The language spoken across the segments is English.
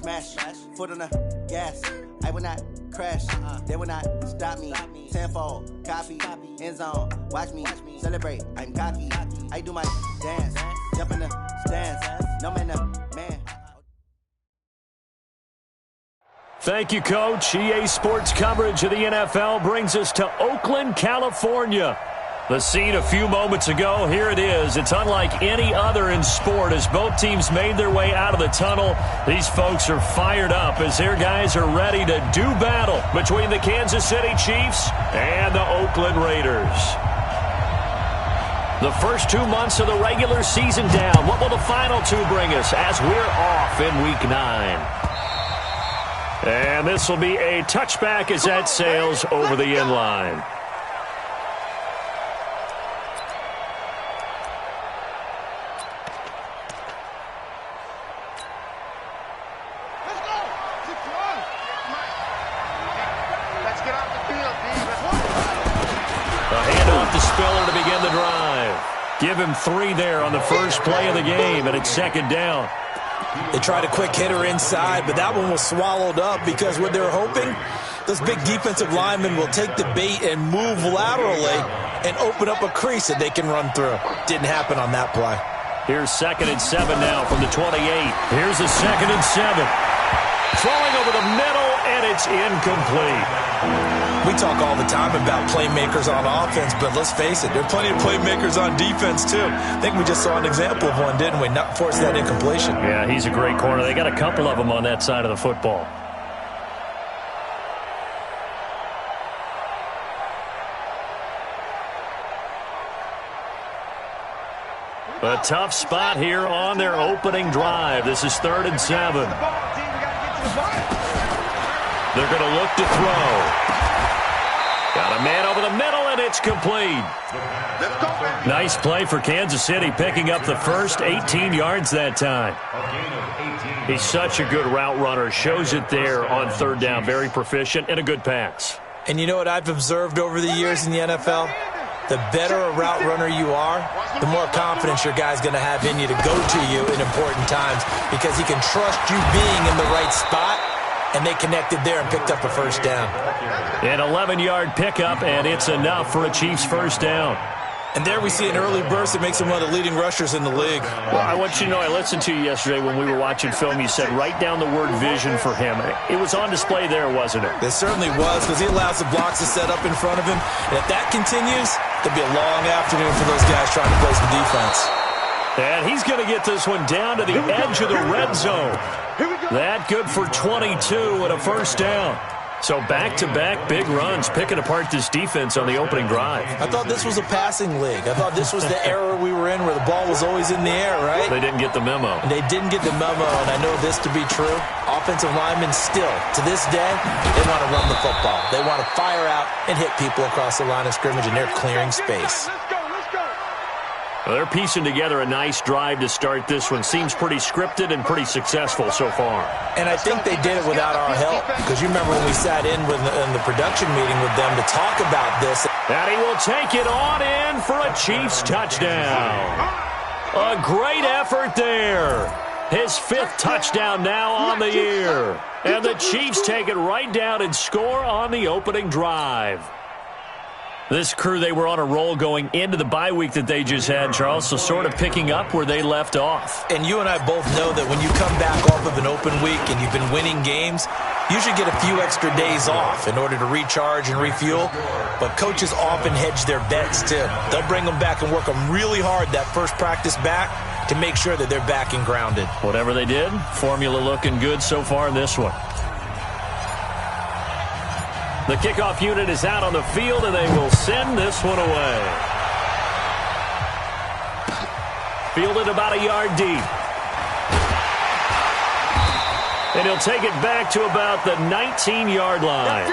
smash, foot on the gas. I will not crash, they will not stop me. Tenfold, copy, end zone, watch me celebrate. I'm cocky, I do my dance, jump in the stands, no man, man. Thank you, Coach. EA Sports coverage of the NFL brings us to Oakland, California. The scene a few moments ago, here it is. It's unlike any other in sport as both teams made their way out of the tunnel. These folks are fired up as their guys are ready to do battle between the Kansas City Chiefs and the Oakland Raiders. The first 2 months of the regular season down. What will the final two bring us as we're off in Week 9? And this will be a touchback as that sails over the end line. Spiller to begin the drive. Give him 3 there on the first play of the game, and it's second down. They tried a quick hitter inside, but that one was swallowed up because what they're hoping, those big defensive linemen will take the bait and move laterally and open up a crease that they can run through. Didn't happen on that play. Here's 2nd and 7 now from the 28. Here's a 2nd and 7. Throwing over the middle, and it's incomplete. We talk all the time about playmakers on offense, but let's face it, there are plenty of playmakers on defense, too. I think we just saw an example of one, didn't we? Not force that incompletion. Yeah, he's a great corner. They got a couple of them on that side of the football. A tough spot here on their opening drive. This is 3rd and 7. They're going to look to throw. Got a man over the middle, and it's complete. Nice play for Kansas City, picking up the first 18 yards that time. He's such a good route runner. Shows it there on 3rd down. Very proficient and a good pass. And you know what I've observed over the years in the NFL? The better a route runner you are, the more confidence your guy's going to have in you to go to you in important times because he can trust you being in the right spot, and they connected there and picked up a first down. An 11-yard pickup, and it's enough for a Chiefs first down. And there we see an early burst that makes him one of the leading rushers in the league. Well, I want you to know, I listened to you yesterday when we were watching film. You said write down the word vision for him. It was on display there, wasn't it? It certainly was because he allows the blocks to set up in front of him. And if that continues, there'll be a long afternoon for those guys trying to play some defense. And he's going to get this one down to the edge of the red zone. That good for 22 and a first down. So back-to-back big runs, picking apart this defense on the opening drive. I thought this was a passing league. I thought this was the era we were in where the ball was always in the air, right? They didn't get the memo. And they didn't get the memo, and I know this to be true. Offensive linemen still, to this day, they want to run the football. They want to fire out and hit people across the line of scrimmage, and they're clearing space. Well, they're piecing together a nice drive to start this one. Seems pretty scripted and pretty successful so far. And I think they did it without our help. Because you remember when we sat in the production meeting with them to talk about this. And he will take it on in for a Chiefs touchdown. A great effort there. His 5th touchdown now on the year. And the Chiefs take it right down and score on the opening drive. This crew, they were on a roll going into the bye week that they just had, Charles, so sort of picking up where they left off. And you and I both know that when you come back off of an open week and you've been winning games, you should get a few extra days off in order to recharge and refuel. But coaches often hedge their bets, too. They'll bring them back and work them really hard that first practice back to make sure that they're back and grounded. Whatever they did, formula looking good so far in this one. The kickoff unit is out on the field, and they will send this one away. Fielded about a yard deep. And he'll take it back to about the 19-yard line.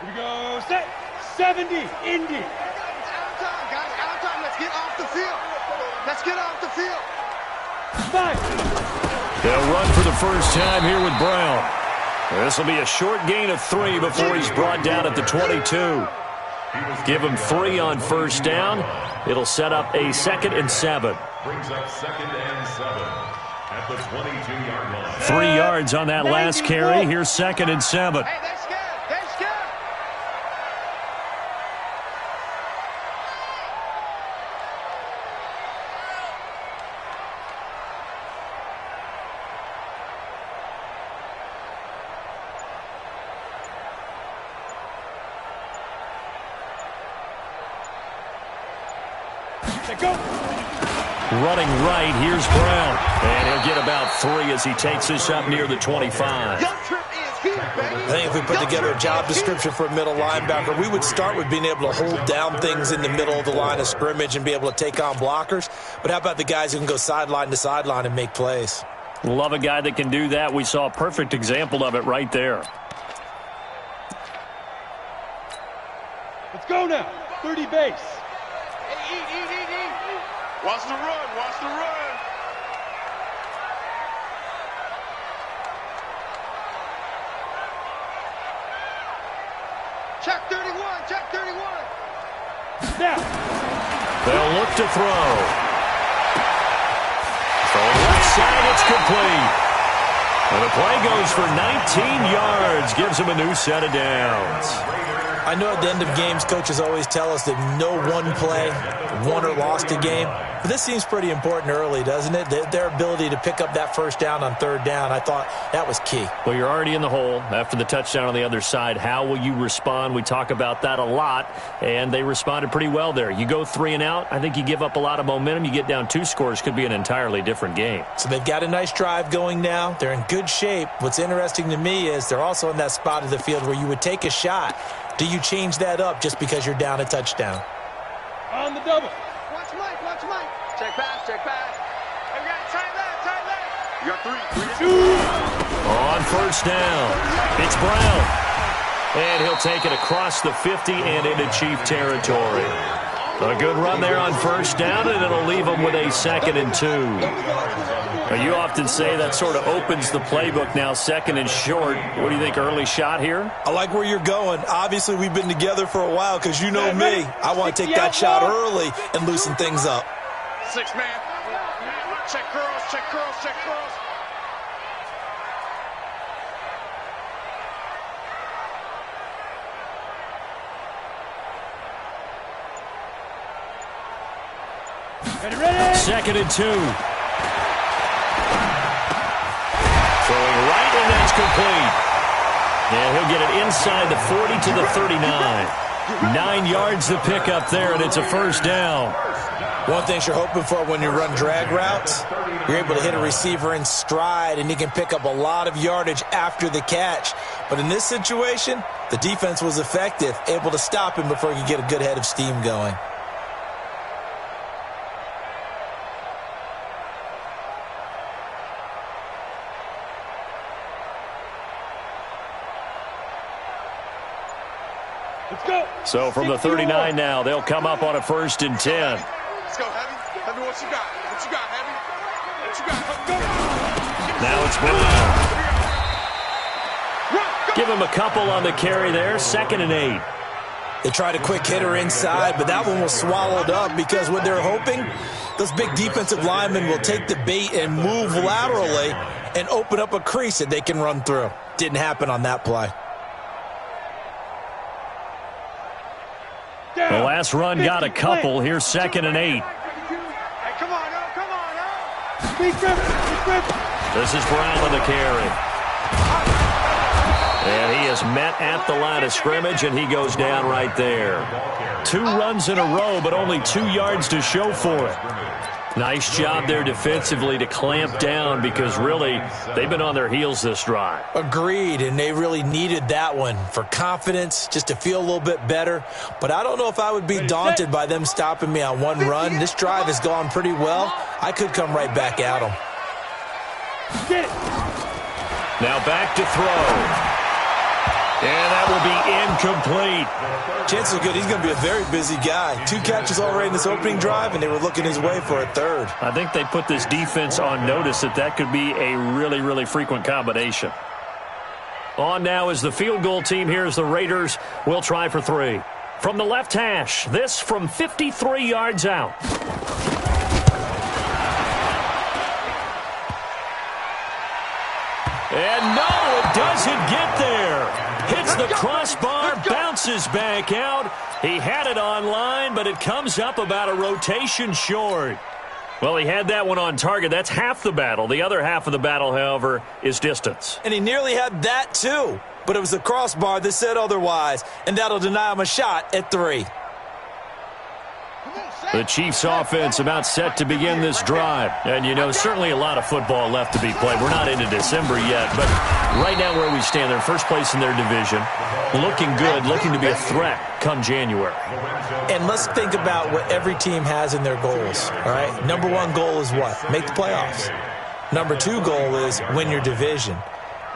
Here we go, set, 70, Indy. Let's get off the field. They'll run for the first time here with Brown. This will be a short gain of 3 before he's brought down at the 22. Give him 3 on first down. It'll set up a 2nd and 7. Brings up 2nd and 7 at the 22-yard line. 3 yards on that last carry. Here's 2nd and 7. Hey, they're scared. They're scared. Running right, here's Brown. And he'll get about 3 as he takes this up near the 25. Your trip is here, baby. I think if we put together a job description for a middle linebacker, we would start with being able to hold down things in the middle of the line of scrimmage and be able to take on blockers. But how about the guys who can go sideline to sideline and make plays? Love a guy that can do that. We saw a perfect example of it right there. Let's go now. 30 base. Hey, eat. Watch the run. Watch the run. Check 31. Check 31. Snap. They'll look to throw. Throwing left side, it's complete. And the play goes for 19 yards. Gives him a new set of downs. I know at the end of games, coaches always tell us that no one play won or lost a game. But this seems pretty important early, doesn't it? Their ability to pick up that first down on 3rd down, I thought that was key. Well, you're already in the hole after the touchdown on the other side. How will you respond? We talk about that a lot, and they responded pretty well there. You go 3 and out, I think you give up a lot of momentum. You get down 2 scores, could be an entirely different game. So they've got a nice drive going now. They're in good shape. What's interesting to me is they're also in that spot of the field where you would take a shot. Do you change that up just because you're down a touchdown? On the double. Watch Mike. Watch Mike. Check pass. Check pass. Hey, we got tight left. Tight left. You got 3. 2. On first down, it's Brown. And he'll take it across the 50 and into Chief territory. A good run there on first down, and it'll leave them with a 2nd and 2. Now, you often say that sort of opens the playbook now, 2nd and short. What do you think, early shot here? I like where you're going. Obviously, we've been together for a while because you know me. I want to take that shot early and loosen things up. 6 man. Check curls. Check curls. Check curls. Ready? 2nd and 2. Throwing right, and that's complete. And he'll get it inside the 40 to the 39. 9 yards to pick up there, and it's a first down. One thing you're hoping for when you run drag routes, you're able to hit a receiver in stride, and he can pick up a lot of yardage after the catch. But in this situation, the defense was effective, able to stop him before he could get a good head of steam going. Let's go. So from the 39 now, they'll come up on a 1st and 10. Let's go, Heavy. Heavy, what you got? What you got, Heavy? What you got? Go. Now it's Brown. Give him a couple on the carry there. 2nd and 8. They tried a quick hitter inside, but that one was swallowed up because what they're hoping, those big defensive linemen will take the bait and move laterally and open up a crease that they can run through. Didn't happen on that play. The last run got a couple. Here's 2nd and 8. Hey, come on, now. Come on, now. Speed grip. This is Brown on the carry. And he is met at the line of scrimmage, and he goes down right there. 2 runs in a row, but only 2 yards to show for it. Nice job there defensively to clamp down because really they've been on their heels this drive. Agreed, and they really needed that one for confidence, just to feel a little bit better. But I don't know if I would be daunted by them stopping me on one run. This drive has gone pretty well. I could come right back at them. Now back to throw. And that will be incomplete. Chances are good he's going to be a very busy guy. 2 catches already in this opening drive, and they were looking his way for a third. I think they put this defense on notice that could be a really, really frequent combination. On now is the field goal team. Here's the Raiders. We'll try for 3. From the left hash, this from 53 yards out. And no, it doesn't get there. Hits the crossbar, bounces back out. He had it on line, but it comes up about a rotation short. Well, he had that one on target. That's half the battle. The other half of the battle, however, is distance. And he nearly had that, too. But it was the crossbar that said otherwise, and that'll deny him a shot at 3. The Chiefs offense about set to begin this drive. And, you know, certainly a lot of football left to be played. We're not into December yet, but right now where we stand, they're first place in their division. Looking good, looking to be a threat come January. And let's think about what every team has in their goals, all right? Number 1 goal is what? Make the playoffs. Number 2 goal is win your division.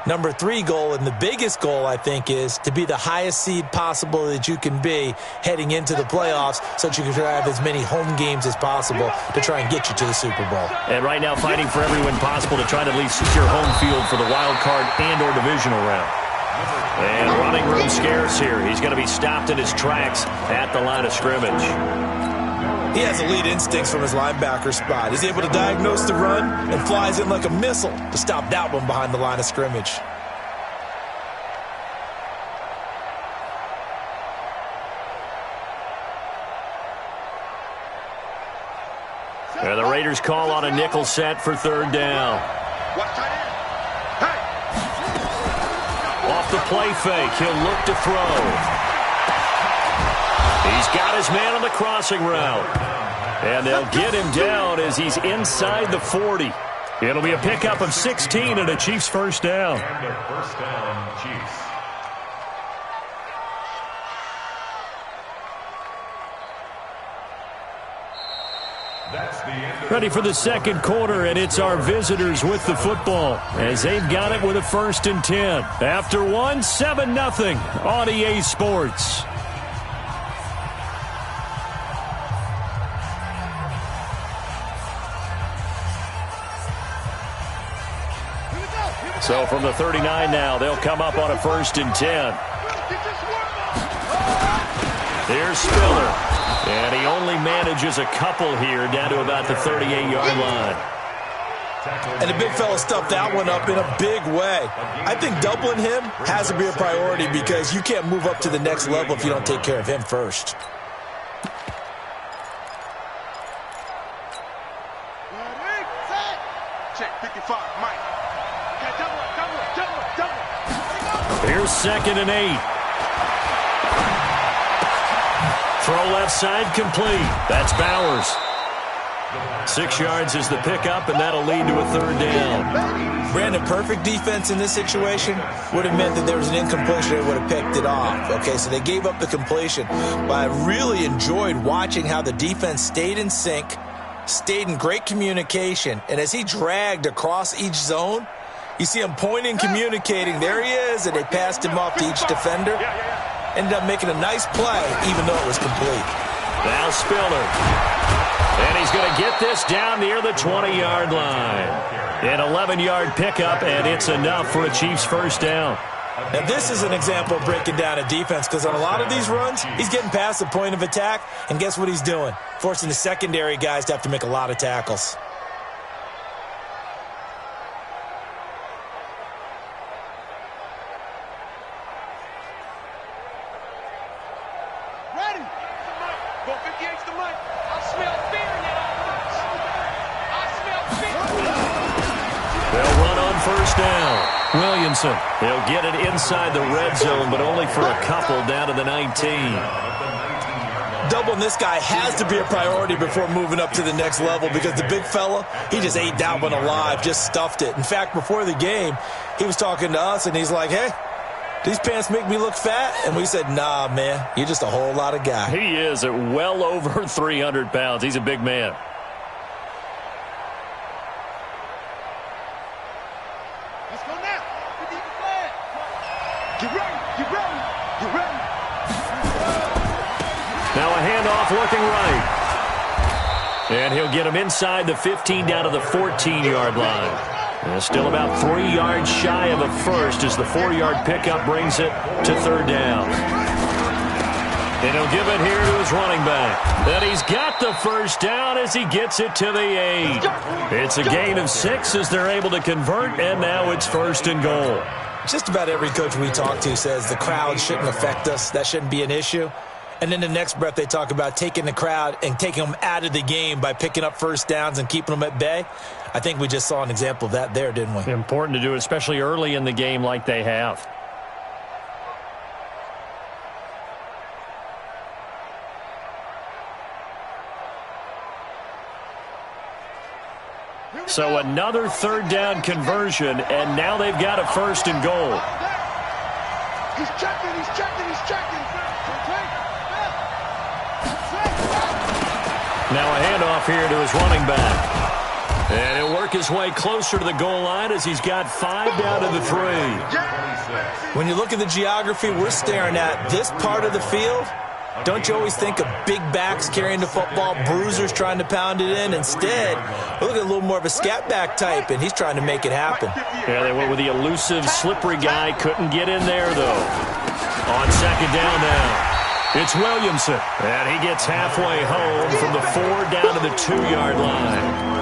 Number 3 goal, and the biggest goal, I think, is to be the highest seed possible that you can be heading into the playoffs so that you can have as many home games as possible to try and get you to the Super Bowl. And right now fighting for every win possible to try to at least secure home field for the wild card and or divisional round. And running room scarce here. He's going to be stopped in his tracks at the line of scrimmage. He has elite instincts from his linebacker spot. He's able to diagnose the run and flies in like a missile to stop that one behind the line of scrimmage. And the Raiders call on a nickel set for 3rd down. Off the play fake, he'll look to throw. He's got his man on the crossing route. And they'll get him down as he's inside the 40. It'll be a pickup of 16 and a Chiefs first down. And a first down, Chiefs. That's the end. Ready for the second quarter, and it's our visitors with the football as they've got it with a 1st and 10. After 1, 7-0 on EA Sports. So from the 39 now, they'll come up on a 1st and 10. Here's Spiller. And he only manages a couple here down to about the 38-yard line. And the big fella stuffed that one up in a big way. I think doubling him has to be a priority because you can't move up to the next level if you don't take care of him first. Check 55, Mike. Here's 2nd and 8. Throw left side complete. That's Bowers. 6 yards is the pickup, and that'll lead to a 3rd down. Brandon, perfect defense in this situation would have meant that there was an incompletion. They would have picked it off. Okay, so they gave up the completion. But I really enjoyed watching how the defense stayed in sync, stayed in great communication, and as he dragged across each zone, you see him pointing, communicating. There he is, and they passed him off to each defender. Ended up making a nice play, even though it was complete. Now Spiller. And he's going to get this down near the 20-yard line. An 11-yard pickup, and it's enough for a Chiefs first down. Now, this is an example of breaking down a defense because on a lot of these runs, he's getting past the point of attack, and guess what he's doing? Forcing the secondary guys to have to make a lot of tackles. Williamson, he'll get it inside the red zone, but only for a couple down to the 19. Doubling this guy has to be a priority before moving up to the next level because the big fella, he just ate that one alive, just stuffed it. In fact, before the game, he was talking to us, and he's like, hey, these pants make me look fat? And we said, nah, man, you're just a whole lot of guy. He is at well over 300 pounds. He's a big man. Get ready, get ready. handoff looking right. And he'll get him inside the 15 down to the 14-yard line. And still about 3 yards shy of a first as the 4-yard pickup brings it to third down. And he'll give it here to his running back. And he's got the first down as he gets it to the 8. It's a gain of 6 as they're able to convert, and now it's 1st and goal. Just about every coach we talk to says the crowd shouldn't affect us. That shouldn't be an issue. And then the next breath they talk about taking the crowd and taking them out of the game by picking up first downs and keeping them at bay. I think we just saw an example of that there, didn't we? Important to do, especially early in the game like they have. So another third down conversion, and now they've got a 1st and goal. He's checking, he's checking, he's checking. Now a handoff here to his running back. And he'll work his way closer to the goal line as he's got 5 down to the 3. When you look at the geography we're staring at, this part of the field, don't you always think of big backs carrying the football, bruisers trying to pound it in? Instead, look at a little more of a scat back type, and he's trying to make it happen. Yeah, they went with the elusive, slippery guy. Couldn't get in there, though. On 2nd down now, it's Williamson. And he gets halfway home from the 4 down to the 2-yard line.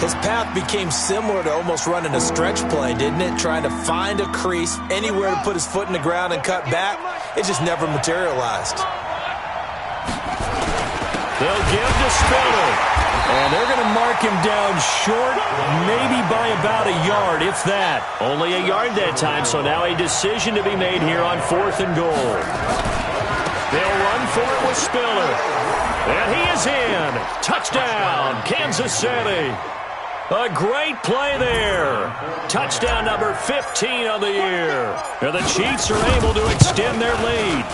His path became similar to almost running a stretch play, didn't it? Trying to find a crease, anywhere to put his foot in the ground and cut back. It just never materialized. They'll give to Spiller. And they're going to mark him down short, maybe by about a yard, if that. Only a yard that time, so now a decision to be made here on 4th and goal. They'll run for it with Spiller. And he is in. Touchdown, Kansas City. A great play there. Touchdown number 15 on the year. And the Chiefs are able to extend their lead.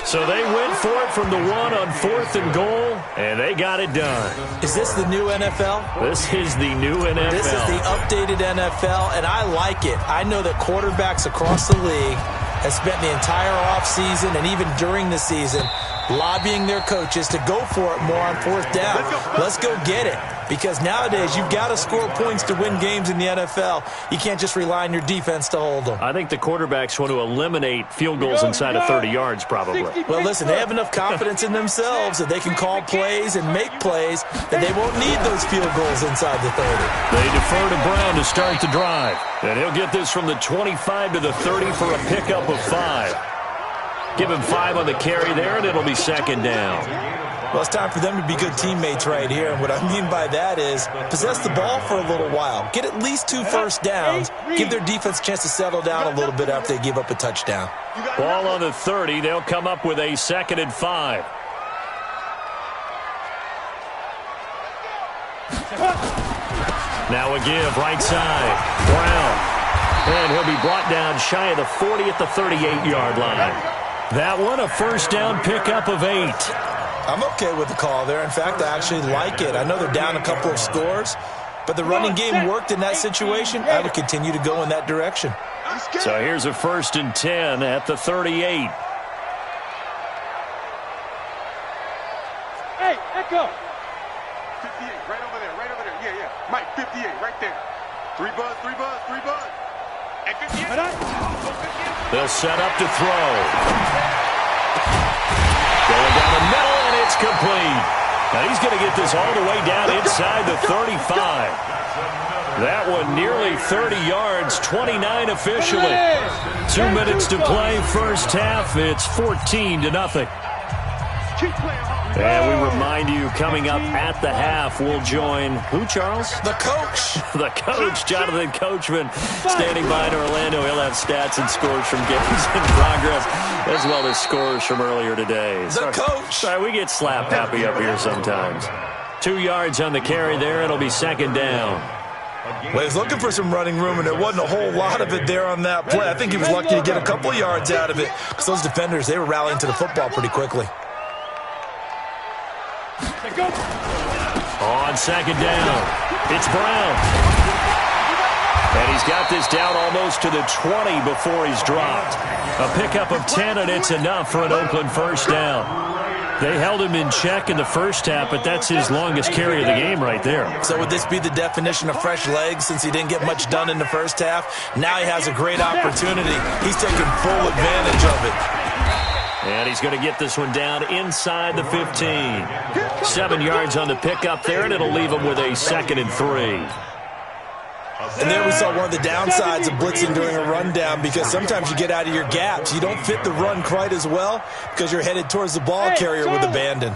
So they went for it from the 1 on 4th and goal, and they got it done. Is this the new NFL? This is the new NFL. This is the updated NFL, and I like it. I know that quarterbacks across the league have spent the entire offseason and even during the season lobbying their coaches to go for it more on 4th down. Let's go get it. Because nowadays, you've got to score points to win games in the NFL. You can't just rely on your defense to hold them. I think the quarterbacks want to eliminate field goals inside of 30 yards, probably. Well, listen, they have enough confidence in themselves that they can call plays and make plays that they won't need those field goals inside the 30. They defer to Brown to start the drive. And he'll get this from the 25 to the 30 for a pickup of 5. Give him 5 on the carry there, and it'll be 2nd down. Well, it's time for them to be good teammates right here. And what I mean by that is possess the ball for a little while. Get at least 2 first downs. Give their defense a chance to settle down a little bit after they give up a touchdown. Ball on the 30. They'll come up with a 2nd and 5. Now a give right side. Brown. And he'll be brought down shy of the 40 at the 38-yard line. That one a 1st down pickup of 8. I'm okay with the call there. In fact, I actually like it. I know they're down a couple of scores, but the running game worked in that situation. I would continue to go in that direction. So here's a 1st and 10 at the 38. Hey, Echo. 58, right over there, right over there. Yeah, yeah. Mike, 58, right there. 3 buzz, 3 buzz, 3 buzz. And 58. They'll set up to throw. Going down the middle, and it's complete. Now he's going to get this all the way down inside the 35. That one nearly 30 yards, 29 officially. 2 minutes to play, first half. It's 14-0. And we remind you, coming up at the half, we'll join who, Charles? The coach. The coach, Jonathan Coachman, standing by in Orlando. He'll have stats and scores from games in progress, as well as scores from earlier today. The coach. Sorry, we get slap happy up here sometimes. 2 yards on the carry there. It'll be 2nd down. Well, he's looking for some running room, and there wasn't a whole lot of it there on that play. I think he was lucky to get a couple of yards out of it, because those defenders, they were rallying to the football pretty quickly. On 2nd down, it's Brown. And he's got this down almost to the 20 before he's dropped. A pickup of 10, and it's enough for an Oakland 1st down. They held him in check in the first half, but that's his longest carry of the game right there. So would this be the definition of fresh legs since he didn't get much done in the first half? Now he has a great opportunity. He's taking full advantage of it. And he's going to get this one down inside the 15. 7 yards on the pickup there, and it'll leave him with a 2nd and 3. And there we saw one of the downsides of blitzing during a rundown, because sometimes you get out of your gaps. You don't fit the run quite as well because you're headed towards the ball carrier with abandon.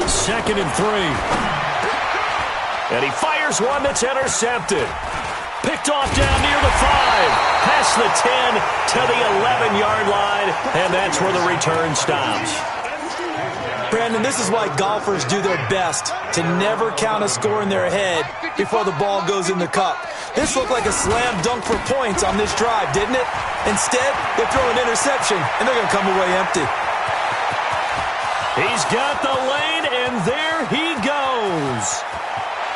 Second and 3. And he fires one that's intercepted. Picked off down near the 5. Past the 10 to the 11-yard line. And that's where the return stops. Brandon, this is why golfers do their best to never count a score in their head before the ball goes in the cup. This looked like a slam dunk for points on this drive, didn't it? Instead, they throw an interception, and they're going to come away empty. He's got the lane, and there he goes.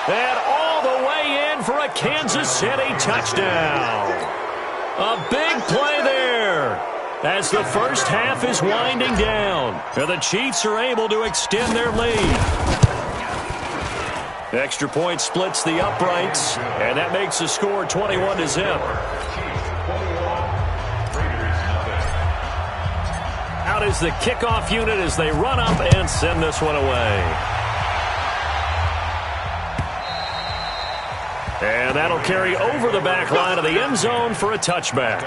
And all the way in for a Kansas City touchdown. A big play there as the first half is winding down. And the Chiefs are able to extend their lead. Extra point splits the uprights, and that makes the score 21-0. Out is the kickoff unit as they run up and send this one away. And that'll carry over the back line of the end zone for a touchback.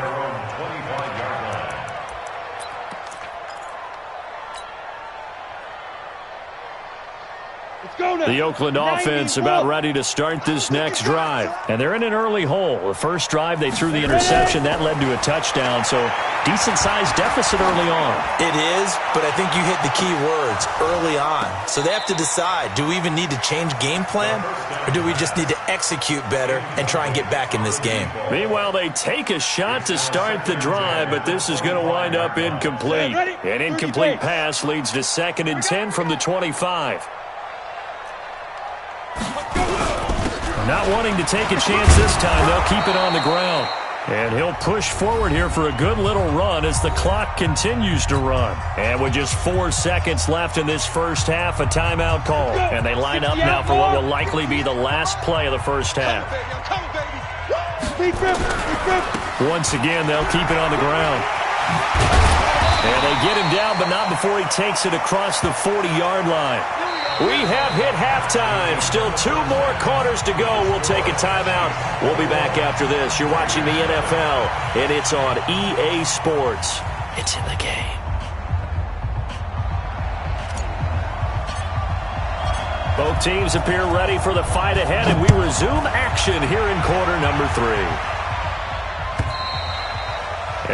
The Oakland offense about ready to start this next drive. And they're in an early hole. The first drive, they threw the interception. That led to a touchdown. So decent-sized deficit early on. It is, but I think you hit the key words, early on. So they have to decide, do we even need to change game plan? Or do we just need to execute better and try and get back in this game? Meanwhile, they take a shot to start the drive, but this is going to wind up incomplete. An incomplete pass leads to 2nd and 10 from the 25. Not wanting to take a chance this time, they'll keep it on the ground. And he'll push forward here for a good little run as the clock continues to run. And with just 4 seconds left in this first half, a timeout call. And they line up now for what will likely be the last play of the first half. Once again, they'll keep it on the ground. And they get him down, but not before he takes it across the 40-yard line. We have hit halftime. Still 2 more quarters to go. We'll take a timeout. We'll be back after this. You're watching the NFL, and it's on EA Sports. It's in the game. Both teams appear ready for the fight ahead, and we resume action here in quarter number 3.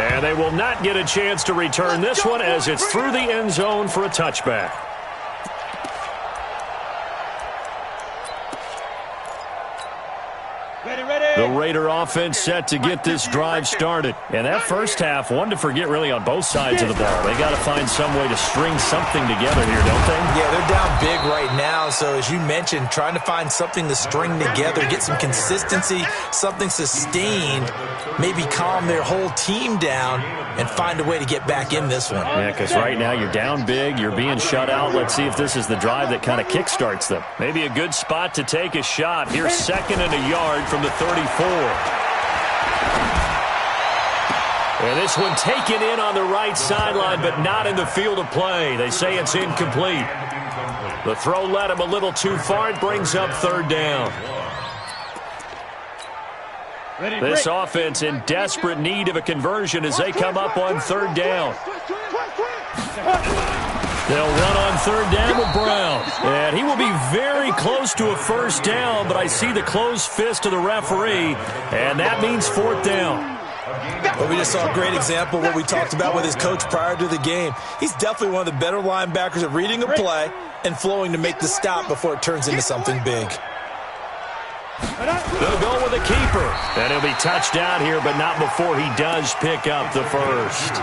And they will not get a chance to return this one as it's through the end zone for a touchback. The Raider offense set to get this drive started. And that first half, one to forget really on both sides of the ball. They got to find some way to string something together here, don't they? Yeah, they're down big right now. So as you mentioned, trying to find something to string together, get some consistency, something sustained, maybe calm their whole team down and find a way to get back in this one. Yeah, because right now you're down big, you're being shut out. Let's see if this is the drive that kind of kickstarts them. Maybe a good spot to take a shot. Here's 2nd and a yard from the 34. And this one taken in on the right sideline, but not in the field of play. They say it's incomplete. The throw led him a little too far. It brings up 3rd down. This offense in desperate need of a conversion as they come up on 3rd down. They'll run on 3rd down with Brown. And he will be very close to a first down, but I see the closed fist of the referee, and that means 4th down. Well, we just saw a great example of what we talked about with his coach prior to the game. He's definitely one of the better linebackers at reading a play and flowing to make the stop before it turns into something big. They'll go with a keeper. And he'll be touched down here, but not before he does pick up the first.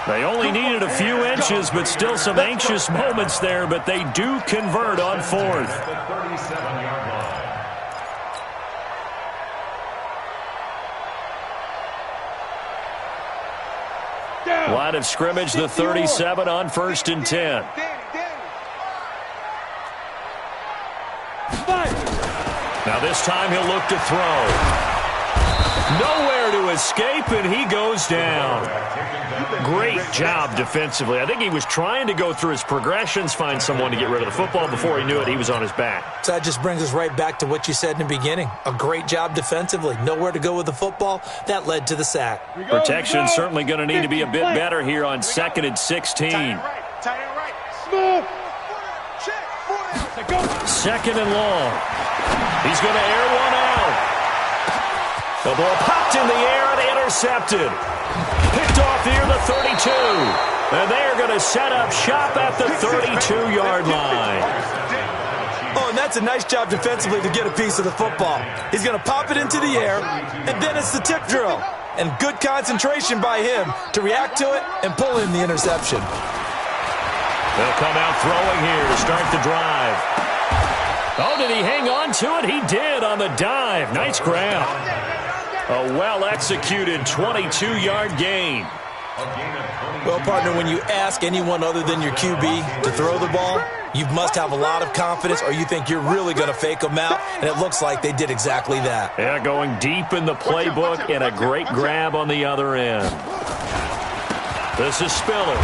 They only needed a few inches, but still some anxious moments there, but they do convert on 4th. Line of scrimmage, the 37 on 1st and 10. Now this time he'll look to throw. Nowhere to escape, and he goes down. Great job defensively. I think he was trying to go through his progressions, find someone to get rid of the football. Before he knew it, he was on his back. So that just brings us right back to what you said in the beginning. A great job defensively. Nowhere to go with the football. That led to the sack. Protection certainly going to need to be a bit better here on 2nd and 16. Smooth. 2nd and long. He's going to air one out. The ball popped in the air and intercepted. Picked off near the 32. And they're going to set up shop at the 32-yard line. Oh, and that's a nice job defensively to get a piece of the football. He's going to pop it into the air, and then it's the tip drill. And good concentration by him to react to it and pull in the interception. They'll come out throwing here to start the drive. Oh, did he hang on to it? He did on the dive. Nice grab. A well-executed 22-yard gain. Well, partner, when you ask anyone other than your QB to throw the ball, you must have a lot of confidence or you think you're really going to fake them out, and it looks like they did exactly that. Yeah, going deep in the playbook and a great grab on the other end. This is Spiller.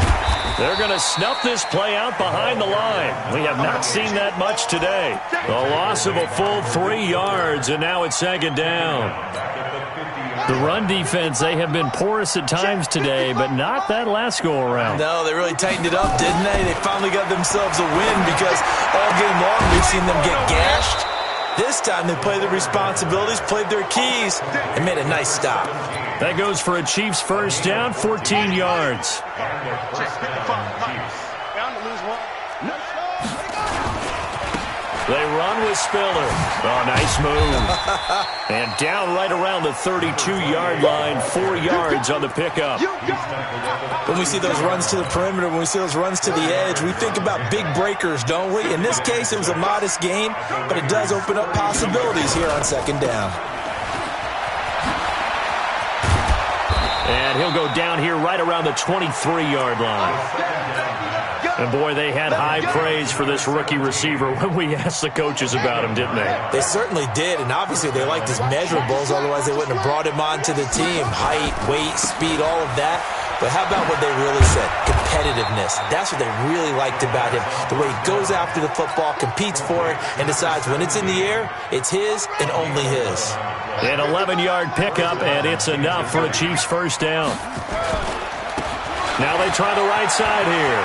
They're going to snuff this play out behind the line. We have not seen that much today. The loss of a full 3 yards, and now it's 2nd down. The run defense, they have been porous at times today, but not that last go-around. No, they really tightened it up, didn't they? They finally got themselves a win because all game long we've seen them get gashed. This time they played their responsibilities, played their keys, and made a nice stop. That goes for a Chiefs first down, 14 yards. They run with Spiller. Oh, nice move. And down right around the 32-yard line, 4 yards on the pickup. When we see those runs to the perimeter, when we see those runs to the edge, we think about big breakers, don't we? In this case, it was a modest gain, but it does open up possibilities here on 2nd down. And he'll go down here right around the 23-yard line. And, boy, they had high praise for this rookie receiver when we asked the coaches about him, didn't they? They certainly did, and obviously they liked his measurables. Otherwise, they wouldn't have brought him onto the team. Height, weight, speed, all of that. But how about what they really said? Competitiveness. That's what they really liked about him. The way he goes after the football, competes for it, and decides when it's in the air, it's his and only his. An 11-yard pickup, and it's enough for a Chiefs first down. Now they try the right side here.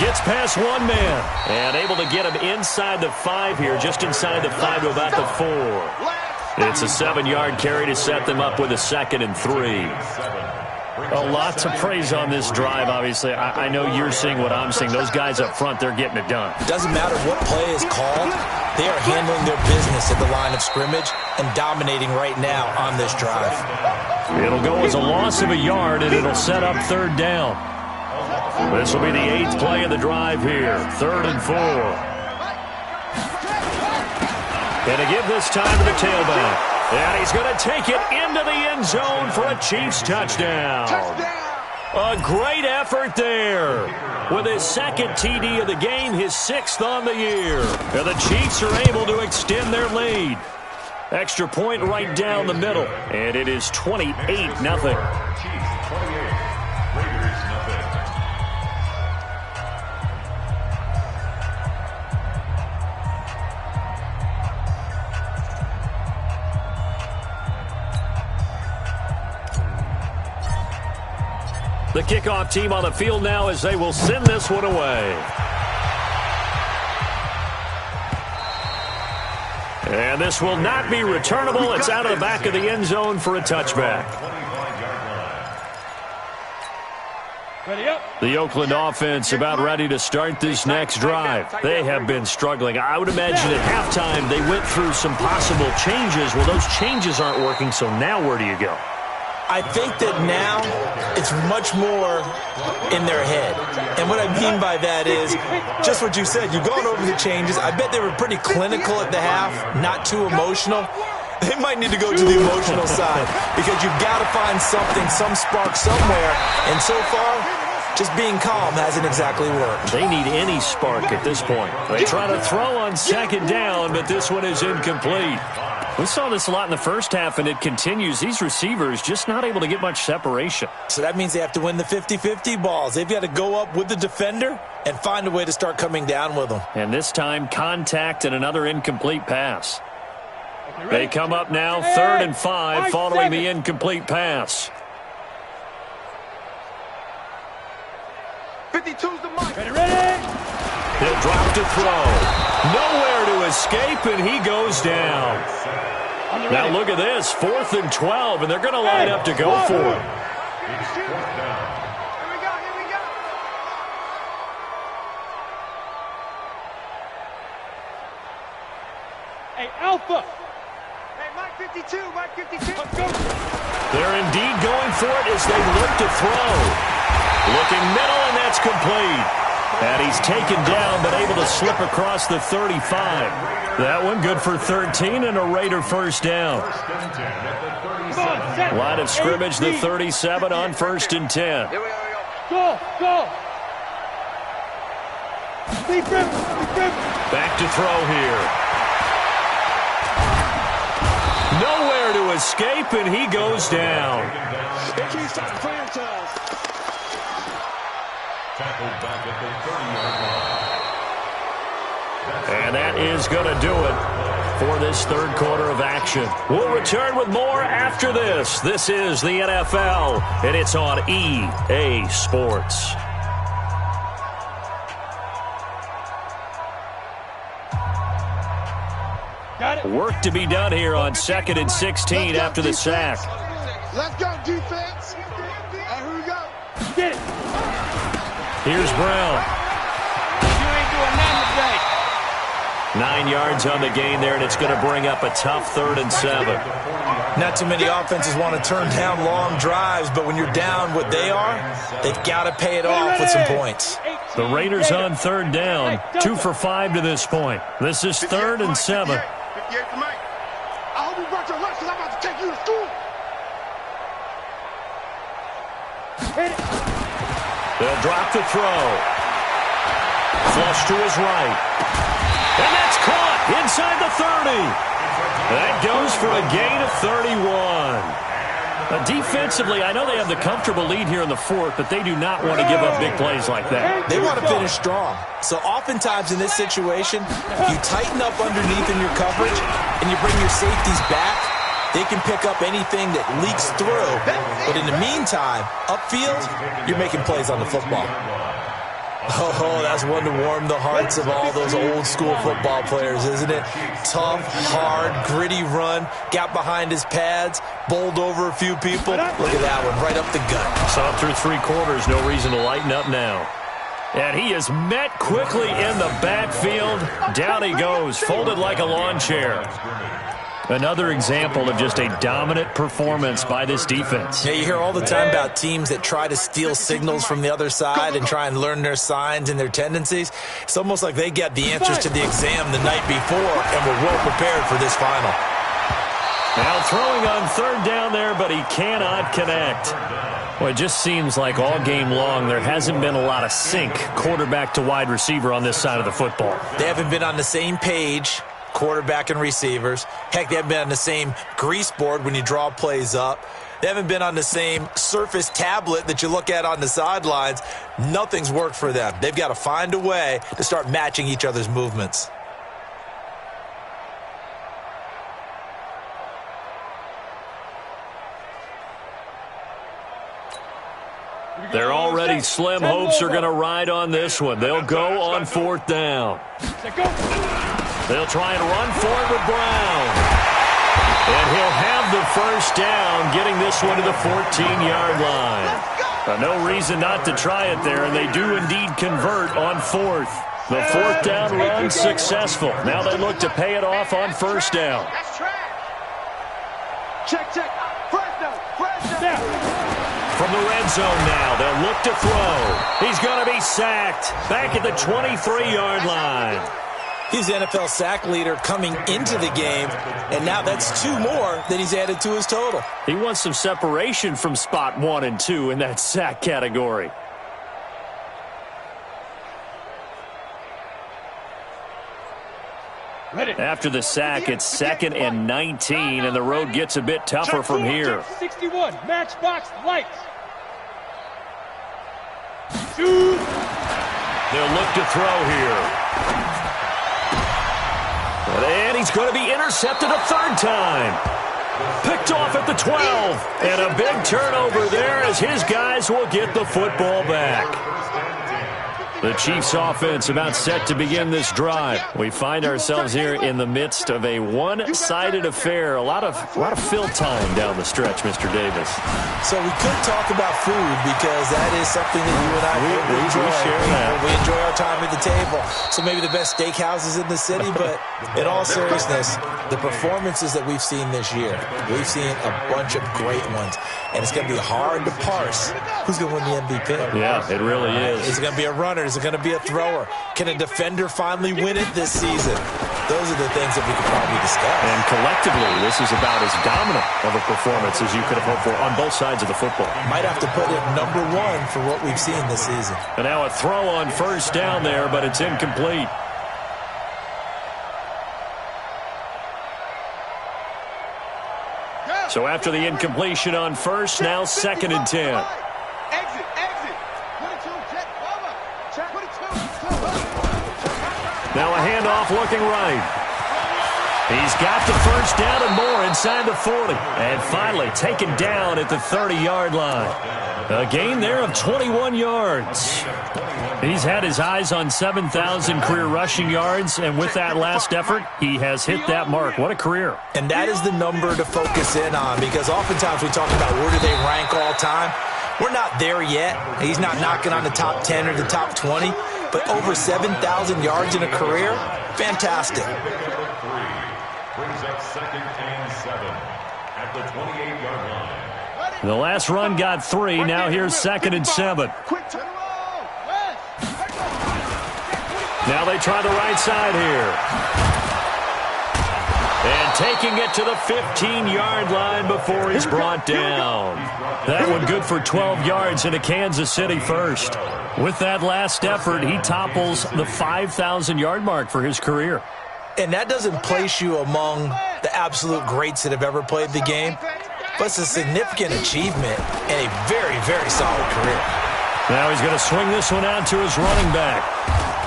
Gets past one man and able to get him inside the 5 here, just inside the 5 to about the 4. It's a 7-yard carry to set them up with a 2nd and 3. A lot to praise on this drive, obviously. I know you're seeing what I'm seeing. Those guys up front, they're getting it done. It doesn't matter what play is called. They are handling their business at the line of scrimmage and dominating right now on this drive. It'll go as a loss of a yard, and it'll set up 3rd down. This will be the 8th play of the drive here. 3rd and 4. And to give this time to the tailback. And he's going to take it into the end zone for a Chiefs touchdown. A great effort there. With his 2nd TD of the game, his 6th on the year. And the Chiefs are able to extend their lead. Extra point right down the middle. And it is 28-0. The kickoff team on the field now as they will send this one away. And this will not be returnable. It's out of the back of the end zone for a touchback. The Oakland offense about ready to start this next drive. They have been struggling. I would imagine at halftime they went through some possible changes. Well, those changes aren't working, so now where do you go? I think that now it's much more in their head. And what I mean by that is just what you said. You've gone over the changes. I bet they were pretty clinical at the half, not too emotional. They might need to go to the emotional side because you've got to find something, some spark somewhere. And so far, just being calm hasn't exactly worked. They need any spark at this point. They try to throw on second down, but this one is incomplete. We saw this a lot in the first half, and it continues. These receivers just not able to get much separation. So that means they have to win the 50-50 balls. They've got to go up with the defender and find a way to start coming down with them. And this time, contact and another incomplete pass. They come up now, 3rd and 5, following the incomplete pass. 52's the mark. Ready? He'll drop to throw. Nowhere to escape, and he goes down. Now look at this, 4th and 12, and they're going to line up to go for it. Here we go. Hey, Alpha. Hey, Mike 52, Mike 52. Let's go. They're indeed going for it as they look to throw. Looking middle, and that's complete. And he's taken down, but able to slip across the 35. That one good for 13 and a Raider first down. Line of scrimmage, the 37 on 1st and 10. Here we go. Go. Back to throw here. Nowhere to escape, and he goes down. Tackled back at the 30-yard line. And that is going to do it for this third quarter of action. We'll return with more after this. This is the NFL, and it's on EA Sports. Got it. Work to be done here on 2nd and 16 after the sack. Let's go, defense. Hey, here we go. Get it. Here's Brown. You ain't doing nothing today. 9 yards on the gain there, and it's going to bring up a tough 3rd and 7. Not too many offenses want to turn down long drives, but when you're down what they are, they've got to pay it off with some points. The Raiders on 3rd down, 2 for 5 to this point. This is 3rd and 7. 58 for Mike. I hope you brought your lunch because I'm about to take you to school. Hit it. They'll drop the throw. Flush to his right. And that's caught inside the 30. That goes for a gain of 31. Defensively, I know they have the comfortable lead here in the 4th, but they do not want to give up big plays like that. They want to finish strong. So oftentimes in this situation, you tighten up underneath in your coverage, and you bring your safeties back. They can pick up anything that leaks through. But in the meantime, upfield, you're making plays on the football. Oh, that's one to warm the hearts of all those old-school football players, isn't it? Tough, hard, gritty run, got behind his pads, bowled over a few people. Look at that one, right up the gut. Saw through 3 quarters, no reason to lighten up now. And he is met quickly in the backfield. Down he goes, folded like a lawn chair. Another example of just a dominant performance by this defense. Yeah, you hear all the time about teams that try to steal signals from the other side and try and learn their signs and their tendencies. It's almost like they get the answers to the exam the night before and were well prepared for this final. Now throwing on 3rd down there, but he cannot connect. Well, it just seems like all game long there hasn't been a lot of sync quarterback to wide receiver on this side of the football. They haven't been on the same page, quarterback and receivers. Heck, they haven't been on the same grease board when you draw plays up. They haven't been on the same Surface tablet that you look at on the sidelines. Nothing's worked for them. They've got to find a way to start matching each other's movements. They're already slim hopes are going to ride on this one. They'll go on 4th down. They'll try and run for it with Brown. And he'll have the first down, getting this one to the 14-yard line. No reason not to try it there, and they do indeed convert on 4th. The 4th down run successful. Now they look to pay it off on 1st down. Check. First down. From the red zone now, they'll look to throw. He's going to be sacked back at the 23-yard line. He's the NFL sack leader coming into the game, and now that's 2 more that he's added to his total. He wants some separation from spot 1 and 2 in that sack category. After the sack, it's 2nd and 19, and the road gets a bit tougher from here. 61, matchbox lights. Shoot. They'll look to throw here. And he's going to be intercepted a 3rd time. Picked off at the 12. And a big turnover there as his guys will get the football back. The Chiefs offense about set to begin this drive. We find ourselves here in the midst of a one-sided affair. A lot of fill time down the stretch, Mr. Davis. So we could talk about food because that is something that you and I enjoy. We share that. We enjoy our time at the table. So maybe the best steakhouses in the city, but in all seriousness, the performances that we've seen this year, we've seen a bunch of great ones, and it's going to be hard to parse who's going to win the MVP. Yeah, it really is. Is it going to be a runner? Is it going to be a thrower? Can a defender finally win it this season? Those are the things that we could probably discuss. And collectively, this is about as dominant of a performance as you could have hoped for on both sides of the football. Might have to put it number 1 for what we've seen this season. And now a throw on 1st down there, but it's incomplete. So after the incompletion on 1st, now 2nd and 10. Exit. 22, jet cover. Check 22. Now a handoff looking right. He's got the 1st down and more inside the 40. And finally taken down at the 30-yard line. A gain there of 21 yards. He's had his eyes on 7,000 career rushing yards, and with that last effort, he has hit that mark. What a career. And that is the number to focus in on, because oftentimes we talk about where do they rank all time. We're not there yet. He's not knocking on the top 10 or the top 20, but over 7,000 yards in a career, fantastic. Brings up 2nd and 7 at the 28-yard line. The last run got 3. Now here's 2nd and 7. Now they try the right side here. And taking it to the 15-yard line before he's brought down. That one good for 12 yards into Kansas City 1st. With that last effort, he topples the 5,000-yard mark for his career. And that doesn't place you among the absolute greats that have ever played the game, but it's a significant achievement and a very, very solid career. Now he's going to swing this one out to his running back.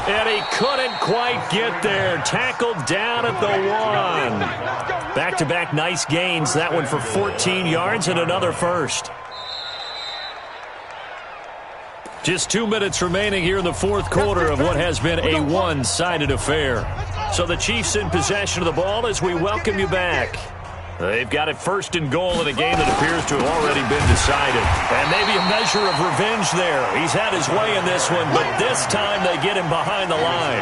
And he couldn't quite get there. Tackled down at the 1. Back-to-back nice gains. That one for 14 yards and another 1st. Just 2 minutes remaining here in the 4th quarter of what has been a one-sided affair. So the Chiefs in possession of the ball as we welcome you back. They've got it 1st and goal in a game that appears to have already been decided. And maybe a measure of revenge there. He's had his way in this one, but this time they get him behind the line.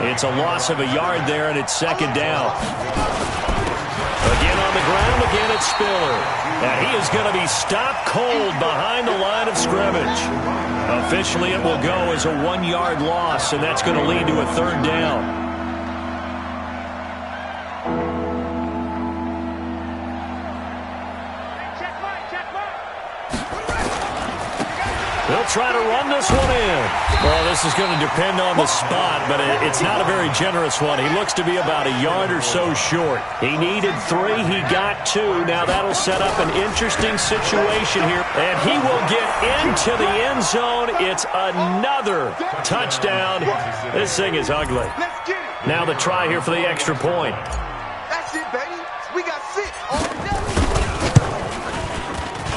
It's a loss of a yard there, and it's 2nd down. Again on the ground, again it's Spiller. And he is going to be stopped cold behind the line of scrimmage. Officially, it will go as a 1-yard loss, and that's going to lead to a 3rd down. They'll try to run this one in. Well, this is going to depend on the spot, but it's not a very generous one. He looks to be about a yard or so short. He needed 3. He got 2. Now that'll set up an interesting situation here. And he will get into the end zone. It's another touchdown. This thing is ugly. Now the try here for the extra point. That's it, baby. We got 6 all day.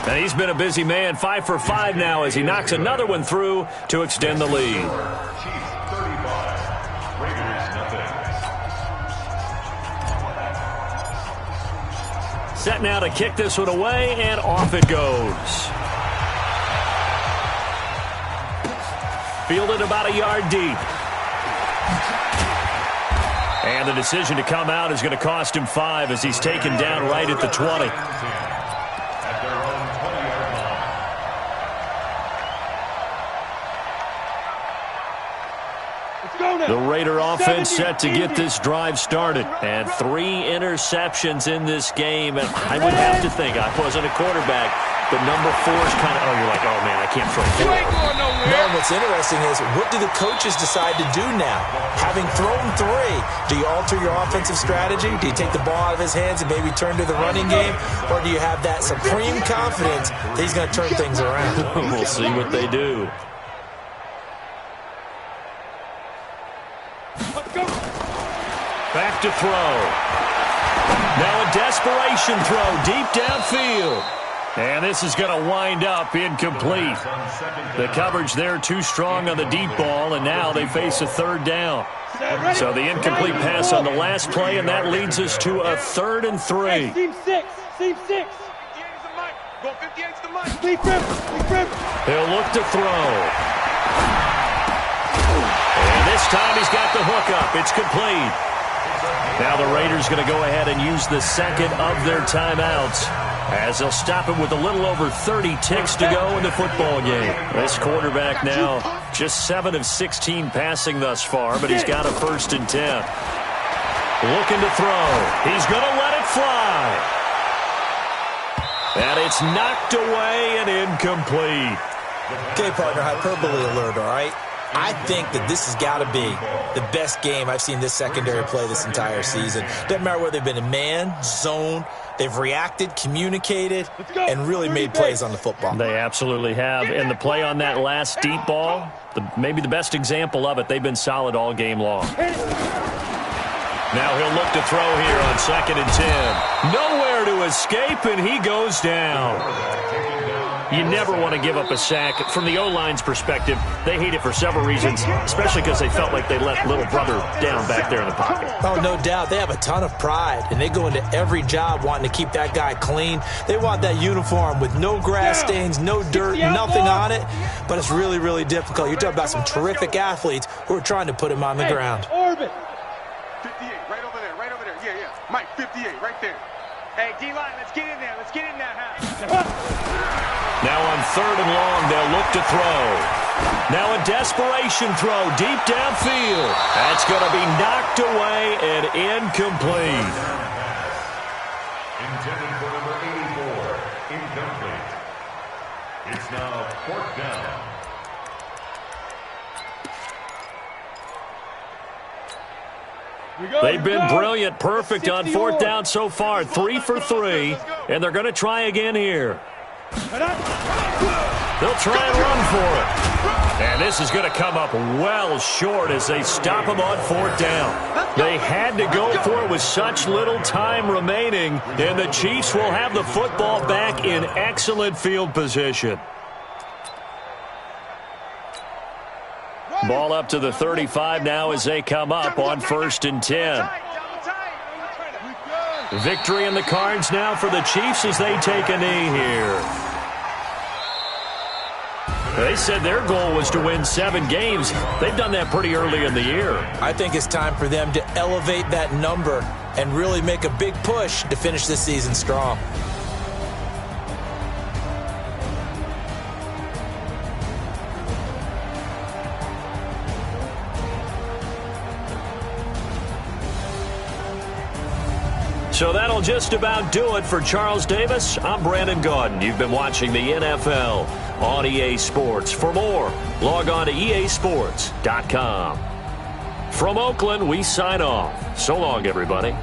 And he's been a busy man, 5 for 5 now as he knocks another one through to extend the lead. Chiefs 35, Raiders nothing. Set now to kick this one away, and off it goes. Fielded about a yard deep. And the decision to come out is going to cost him 5 as he's taken down right at the 20. The Raider offense set to get this drive started. And 3 interceptions in this game. And I would have to think, I wasn't a quarterback, but number 4 is kind of, oh, you're like, oh, man, I can't throw 4. No, and what's interesting is, what do the coaches decide to do now? Having thrown 3, do you alter your offensive strategy? Do you take the ball out of his hands and maybe turn to the running game? Or do you have that supreme confidence that he's going to turn things around? We'll see what they do. Back to throw. Now a desperation throw deep downfield. And this is going to wind up incomplete. The coverage there too strong on the deep ball, and now they face a 3rd down. So the incomplete pass on the last play, and that leads us to a 3rd and 3. Team 6. He'll look to throw. And this time he's got the hook up. It's complete. Now the Raiders going to go ahead and use the 2nd of their timeouts, as they'll stop it with a little over 30 ticks to go in the football game. This quarterback now just 7 of 16 passing thus far, but he's got a 1st and 10. Looking to throw. He's going to let it fly. And it's knocked away and incomplete. Okay, partner, hyperbole alert, all right? I think that this has got to be the best game I've seen this secondary play this entire season. Doesn't matter whether they've been in man, zone, they've reacted, communicated, and really made plays on the football. They absolutely have. And the play on that last deep ball, maybe the best example of it, they've been solid all game long. Now he'll look to throw here on 2nd and 10. Nowhere to escape, and he goes down. You never want to give up a sack. From the O-line's perspective, they hate it for several reasons, especially because they felt like they let little brother down back there in the pocket. Oh, no doubt. They have a ton of pride, and they go into every job wanting to keep that guy clean. They want that uniform with no grass stains, no dirt, nothing on it, but it's really, really difficult. You're talking about some terrific athletes who are trying to put him on the ground. Orbit. 58, right over there, right over there. Yeah, yeah. Mike, 58, right there. Hey, D-line, let's get in there. Let's get in there, huh? Now on 3rd and long, they'll look to throw. Now a desperation throw deep downfield. That's going to be knocked away and incomplete. Intended for number 84, incomplete. It's now 4th down. They've been brilliant, perfect on 4th down so far. 3 for 3, and they're going to try again here. They'll try and run for it. And this is going to come up well short as they stop him on 4th down. They had to go for it with such little time remaining, and the Chiefs will have the football back in excellent field position. Ball up to the 35 now as they come up on 1st and 10. Victory in the cards now for the Chiefs as they take a knee here. They said their goal was to win 7 games. They've done that pretty early in the year. I think it's time for them to elevate that number and really make a big push to finish this season strong. So that'll just about do it for Charles Davis. I'm Brandon Gaudin. You've been watching the NFL on EA Sports. For more, log on to easports.com. From Oakland, we sign off. So long, everybody.